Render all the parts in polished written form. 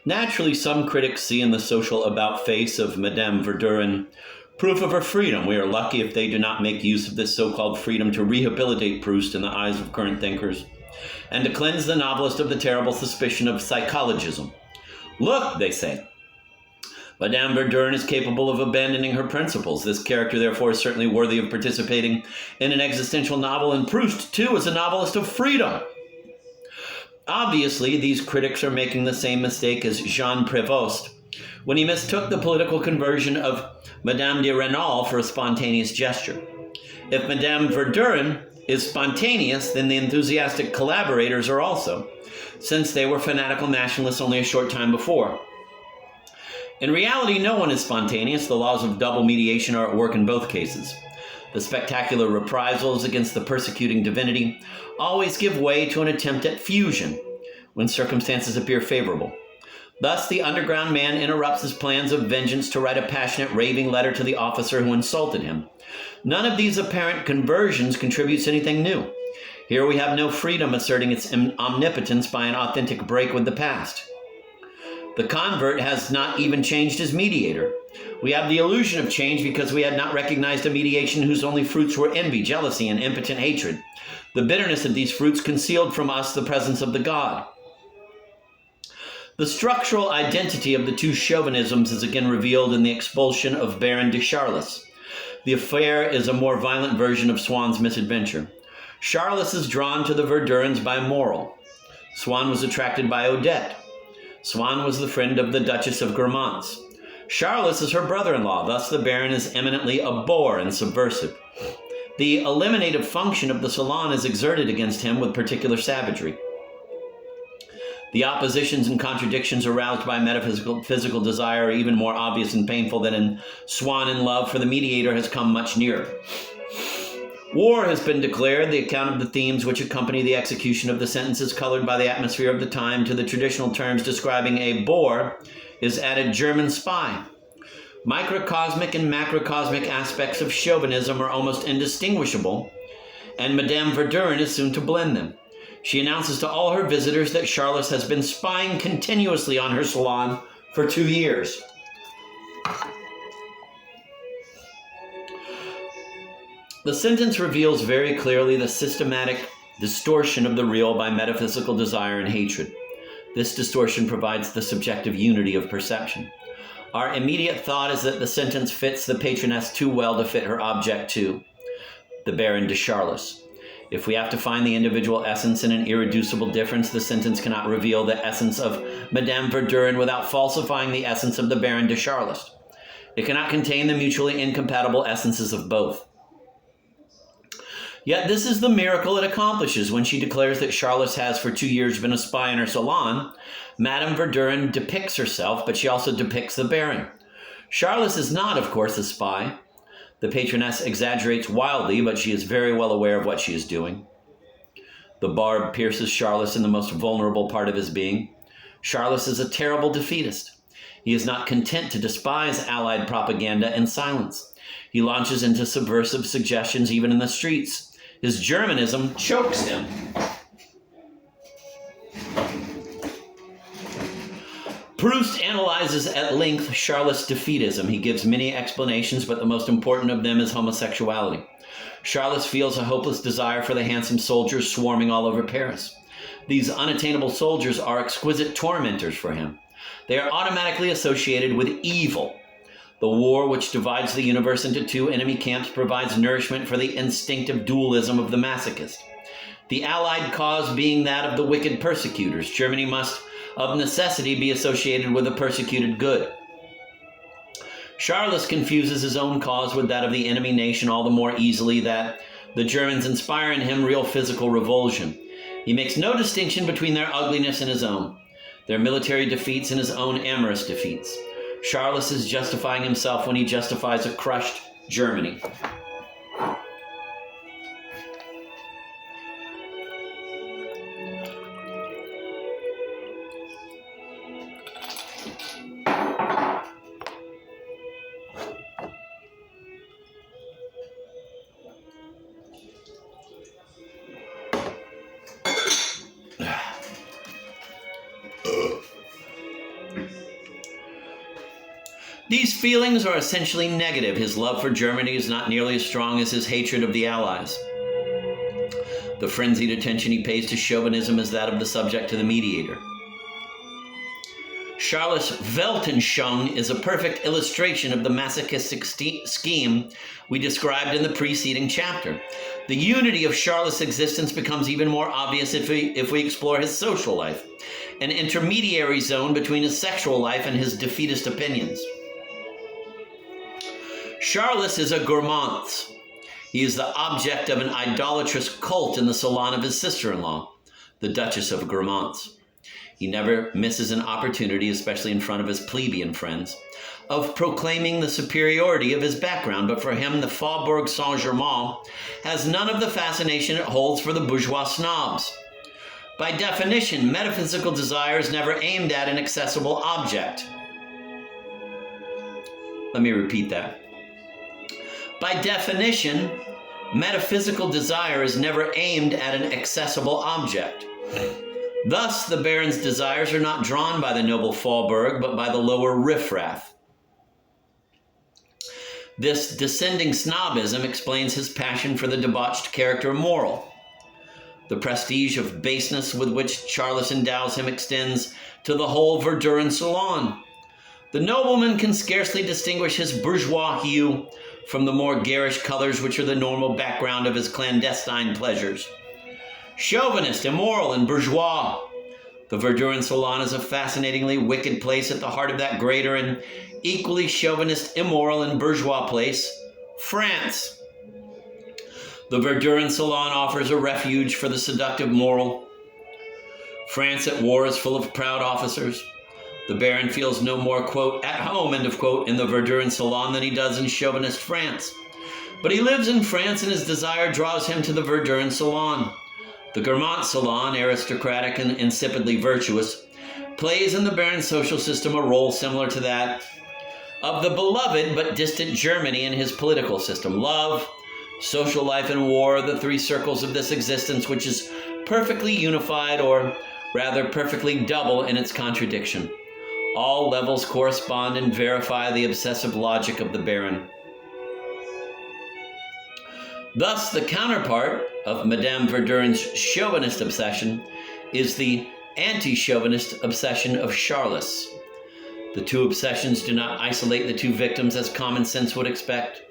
Naturally, some critics see in the social about-face of Madame Verdurin proof of her freedom. We are lucky if they do not make use of this so-called freedom to rehabilitate Proust in the eyes of current thinkers, and to cleanse the novelist of the terrible suspicion of psychologism. Look, they say, Madame Verdurin is capable of abandoning her principles. This character, therefore, is certainly worthy of participating in an existential novel, and Proust, too, is a novelist of freedom. Obviously, these critics are making the same mistake as Jean Prévost when he mistook the political conversion of Madame de Rênal for a spontaneous gesture. If Madame Verdurin is spontaneous, then the enthusiastic collaborators are also, since they were fanatical nationalists only a short time before. In reality, no one is spontaneous. The laws of double mediation are at work in both cases. The spectacular reprisals against the persecuting divinity always give way to an attempt at fusion when circumstances appear favorable. Thus, the underground man interrupts his plans of vengeance to write a passionate, raving letter to the officer who insulted him. None of these apparent conversions contributes anything new. Here we have no freedom asserting its omnipotence by an authentic break with the past. The convert has not even changed his mediator. We have the illusion of change because we had not recognized a mediation whose only fruits were envy, jealousy, and impotent hatred. The bitterness of these fruits concealed from us the presence of the God. The structural identity of the two chauvinisms is again revealed in the expulsion of Baron de Charlus. The affair is a more violent version of Swann's misadventure. Charlus is drawn to the Verdurins by moral. Swann was attracted by Odette. Swann was the friend of the Duchess of Gramont. Charlus is her brother-in-law, thus the Baron is eminently a bore and subversive. The eliminative function of the salon is exerted against him with particular savagery. The oppositions and contradictions aroused by metaphysical desire are even more obvious and painful than in Swann in Love, for the mediator has come much nearer. War has been declared. The account of the themes which accompany the execution of the sentence is colored by the atmosphere of the time. To the traditional terms describing a bore is added German spy. Microcosmic and macrocosmic aspects of chauvinism are almost indistinguishable, and Madame Verdurin is soon to blend them. She announces to all her visitors that Charlus has been spying continuously on her salon for 2 years. The sentence reveals very clearly the systematic distortion of the real by metaphysical desire and hatred. This distortion provides the subjective unity of perception. Our immediate thought is that the sentence fits the patroness too well to fit her object too, the Baron de Charlus. If we have to find the individual essence in an irreducible difference, the sentence cannot reveal the essence of Madame Verdurin without falsifying the essence of the Baron de Charlus. It cannot contain the mutually incompatible essences of both. Yet this is the miracle it accomplishes when she declares that Charlus has for 2 years been a spy in her salon. Madame Verdurin depicts herself, but she also depicts the Baron. Charlus is not, of course, a spy. The patroness exaggerates wildly, but she is very well aware of what she is doing. The barb pierces Charlus in the most vulnerable part of his being. Charlus is a terrible defeatist. He is not content to despise Allied propaganda in silence. He launches into subversive suggestions even in the streets. His Germanism chokes him. Proust analyzes at length Charlus' defeatism. He gives many explanations, but the most important of them is homosexuality. Charlus feels a hopeless desire for the handsome soldiers swarming all over Paris. These unattainable soldiers are exquisite tormentors for him. They are automatically associated with evil. The war which divides the universe into two enemy camps provides nourishment for the instinctive dualism of the masochist. The Allied cause being that of the wicked persecutors, Germany must of necessity be associated with the persecuted good. Charlus confuses his own cause with that of the enemy nation all the more easily that the Germans inspire in him real physical revulsion. He makes no distinction between their ugliness and his own, their military defeats and his own amorous defeats. Charlus is justifying himself when he justifies a crushed Germany. These feelings are essentially negative. His love for Germany is not nearly as strong as his hatred of the Allies. The frenzied attention he pays to chauvinism is that of the subject to the mediator. Charlotte's Weltanschauung is a perfect illustration of the masochistic scheme we described in the preceding chapter. The unity of Charlotte's existence becomes even more obvious if we explore his social life, an intermediary zone between his sexual life and his defeatist opinions. Charles is a gourmand. He is the object of an idolatrous cult in the salon of his sister-in-law, the Duchess of Gourmans. He never misses an opportunity, especially in front of his plebeian friends, of proclaiming the superiority of his background, but for him the Faubourg Saint-Germain has none of the fascination it holds for the bourgeois snobs. By definition, metaphysical desire is never aimed at an accessible object. Let me repeat that. By definition, metaphysical desire is never aimed at an accessible object. Thus, the Baron's desires are not drawn by the noble Faubourg, but by the lower riffraff. This descending snobism explains his passion for the debauched character Moral. The prestige of baseness with which Charles endows him extends to the whole Verdurin salon. The nobleman can scarcely distinguish his bourgeois hue from the more garish colors which are the normal background of his clandestine pleasures. Chauvinist, immoral, and bourgeois. The Verdurin salon is a fascinatingly wicked place at the heart of that greater and equally chauvinist, immoral, and bourgeois place, France. The Verdurin salon offers a refuge for the seductive moral. France at war is full of proud officers. The Baron feels no more, quote, at home, end of quote, in the Verdurin salon than he does in chauvinist France. But he lives in France and his desire draws him to the Verdurin salon. The Gourmand salon, aristocratic and insipidly virtuous, plays in the Baron's social system a role similar to that of the beloved but distant Germany in his political system. Love, social life, and war are the three circles of this existence, which is perfectly unified, or rather perfectly double in its contradiction. All levels correspond and verify the obsessive logic of the Baron. Thus, the counterpart of Madame Verdurin's chauvinist obsession is the anti-chauvinist obsession of Charles. The two obsessions do not isolate the two victims as common sense would expect.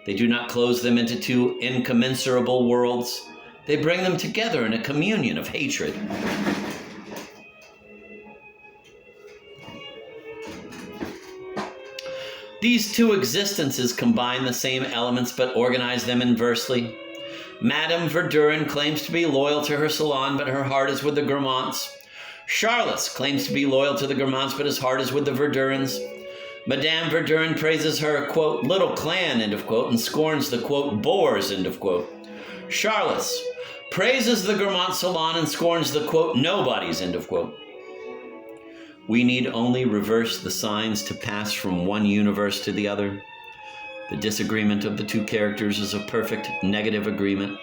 They do not close them into two incommensurable worlds. They bring them together in a communion of hatred. These two existences combine the same elements but organize them inversely. Madame Verdurin claims to be loyal to her salon, but her heart is with the Gourmands. Charles claims to be loyal to the Gourmands, but his heart is with the Verdurins. Madame Verdurin praises her, quote, little clan, end of quote, and scorns the, quote, boors, end of quote. Charles praises the Gourmand salon and scorns the, quote, nobodies, end of quote. We need only reverse the signs to pass from one universe to the other. The disagreement of the two characters is a perfect negative agreement.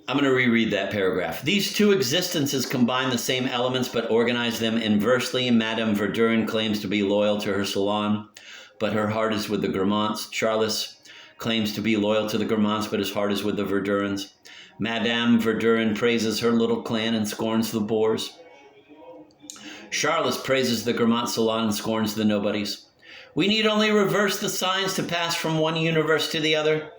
I'm going to reread that paragraph. These two existences combine the same elements but organize them inversely. Madame Verdurin claims to be loyal to her salon, but her heart is with the Gourmands. Charles claims to be loyal to the Gourmands, but his heart is with the Verdurins. Madame Verdurin praises her little clan and scorns the boors. Charles praises the Gourmand salon and scorns the nobodies. We need only reverse the signs to pass from one universe to the other.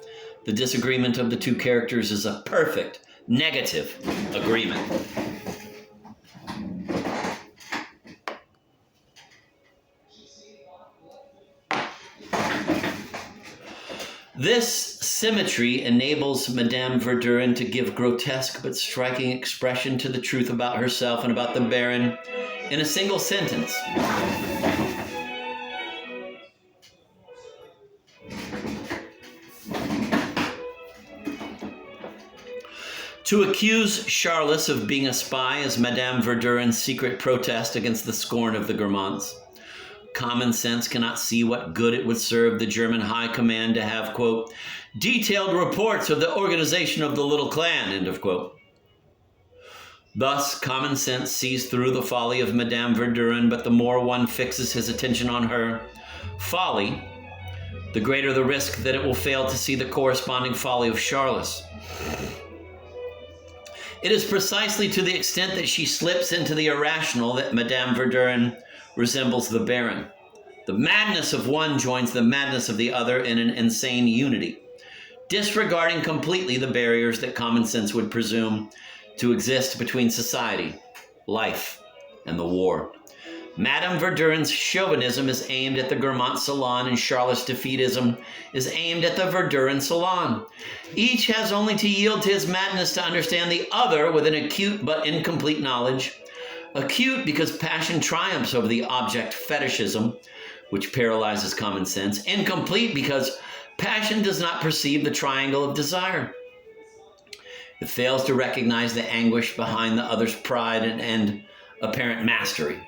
The disagreement of the two characters is a perfect negative agreement. This symmetry enables Madame Verdurin to give grotesque but striking expression to the truth about herself and about the Baron in a single sentence. To accuse Charles of being a spy is Madame Verdurin's secret protest against the scorn of the Guermantes. Common sense cannot see what good it would serve the German high command to have, quote, detailed reports of the organization of the little clan, end of quote. Thus, common sense sees through the folly of Madame Verdurin, but the more one fixes his attention on her folly, the greater the risk that it will fail to see the corresponding folly of Charles. It is precisely to the extent that she slips into the irrational that Madame Verdurin resembles the Baron. The madness of one joins the madness of the other in an insane unity, disregarding completely the barriers that common sense would presume to exist between society, life, and the war. Madame Verdurin's chauvinism is aimed at the Guermantes salon, and Charlotte's defeatism is aimed at the Verdurin salon. Each has only to yield to his madness to understand the other with an acute but incomplete knowledge. Acute because passion triumphs over the object fetishism, which paralyzes common sense. Incomplete because passion does not perceive the triangle of desire. It fails to recognize the anguish behind the other's pride and apparent mastery.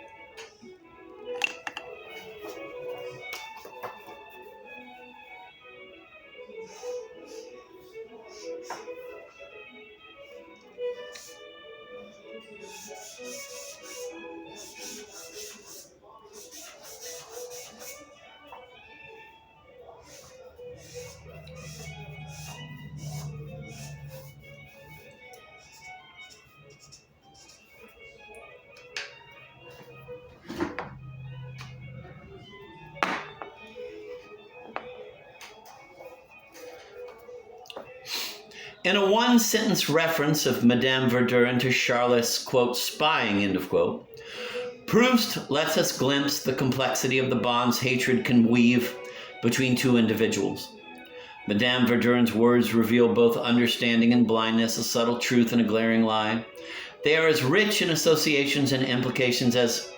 In a one-sentence reference of Madame Verdurin to Charlotte's, quote, spying, end of quote, Proust lets us glimpse the complexity of the bonds hatred can weave between two individuals. Madame Verdurin's words reveal both understanding and blindness, a subtle truth and a glaring lie. They are as rich in associations and implications as,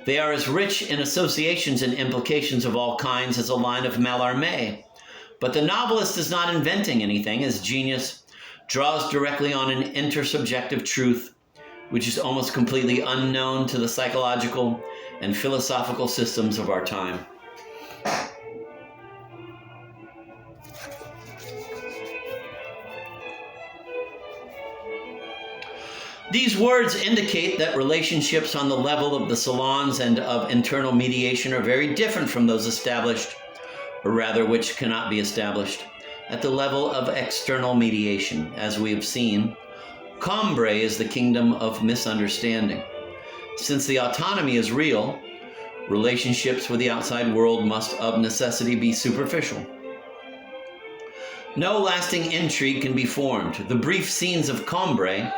they are as rich in associations and implications of all kinds as a line of Mallarmé. But the novelist is not inventing anything. His genius draws directly on an intersubjective truth, which is almost completely unknown to the psychological and philosophical systems of our time. These words indicate that relationships on the level of the salons and of internal mediation are very different from those established, or rather which cannot be established, at the level of external mediation. As we have seen, Cambrai is the kingdom of misunderstanding. Since the autonomy is real, relationships with the outside world must of necessity be superficial. No lasting intrigue can be formed. The brief scenes of Cambrai,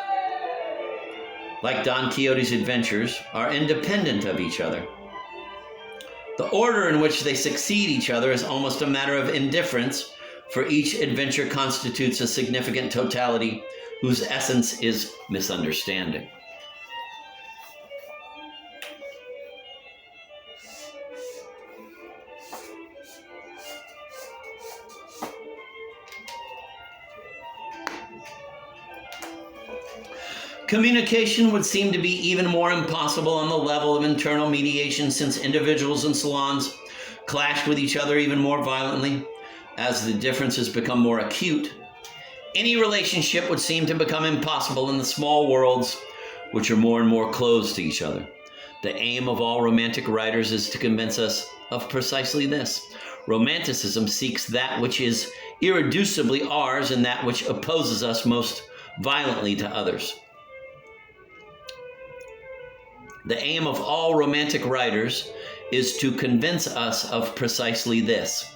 like Don Quixote's adventures, are independent of each other. The order in which they succeed each other is almost a matter of indifference, for each adventure constitutes a significant totality whose essence is misunderstanding. Communication would seem to be even more impossible on the level of internal mediation, since individuals and salons clash with each other even more violently. As the differences become more acute, any relationship would seem to become impossible in the small worlds which are more and more closed to each other. The aim of all romantic writers is to convince us of precisely this. Romanticism seeks that which is irreducibly ours and that which opposes us most violently to others. The aim of all romantic writers is to convince us of precisely this.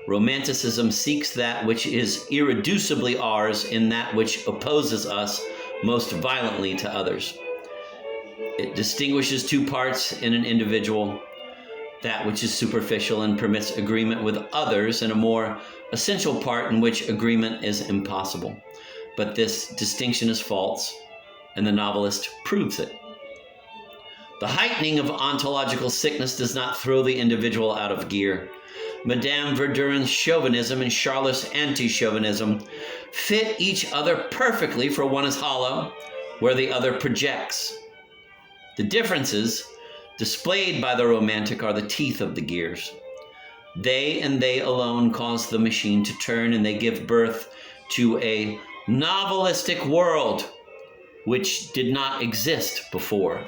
Romanticism seeks that which is irreducibly ours in that which opposes us most violently to others. It distinguishes two parts in an individual, that which is superficial and permits agreement with others, and a more essential part in which agreement is impossible. But this distinction is false, and the novelist proves it. The heightening of ontological sickness does not throw the individual out of gear. Madame Verdurin's chauvinism and Charlotte's anti-chauvinism fit each other perfectly, for one is hollow where the other projects. The differences displayed by the romantic are the teeth of the gears. They and they alone cause the machine to turn, and they give birth to a novelistic world which did not exist before.